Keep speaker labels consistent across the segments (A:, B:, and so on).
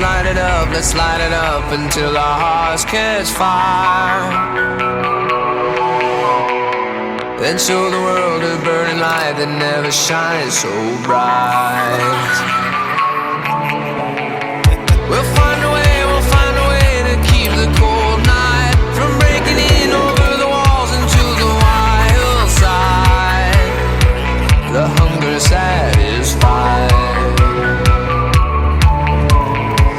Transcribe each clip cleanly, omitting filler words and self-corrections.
A: let's light it up until our hearts catch fire. Then show the world a burning light that never shines so bright. We'll find a way to keep the cold night from breaking in over the walls into the wild side. The hunger satisfied.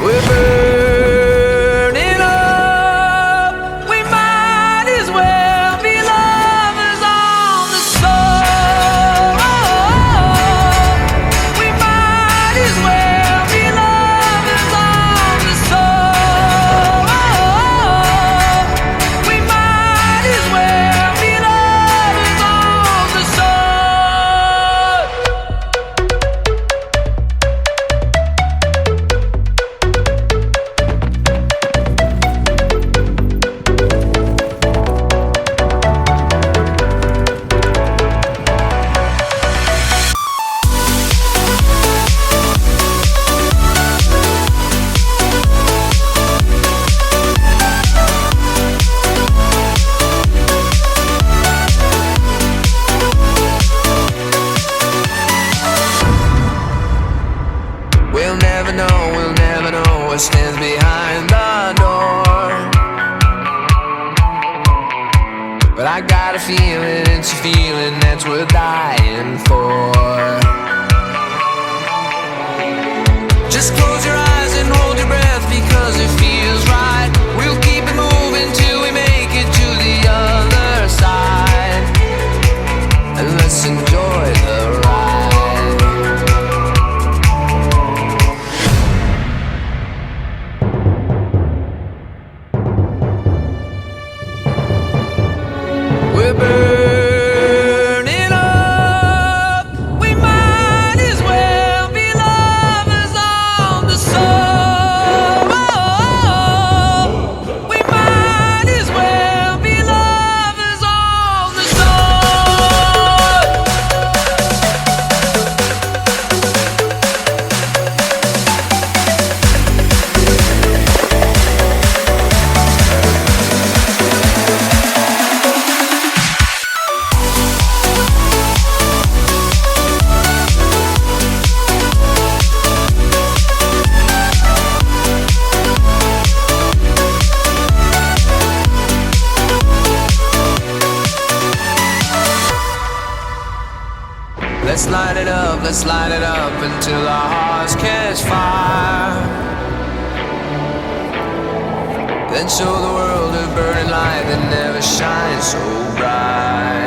A: We're burning up. We might as well be lovers on the soul. We might as well be lovers on the soul. We might as well be lovers on the soul. We'll never know what stands behind the door. But I got a feeling, it's a feeling that's worth dying for. Just close your eyes and hold your breath because it feels right. We'll keep it moving till we make it to the other side. And let's enjoy the ride. We're burning up. We might as well be lovers on the soul. We might as well be lovers on the soul. Let's light it up until our hearts catch fire. Then show the world a burning light that never shines so bright.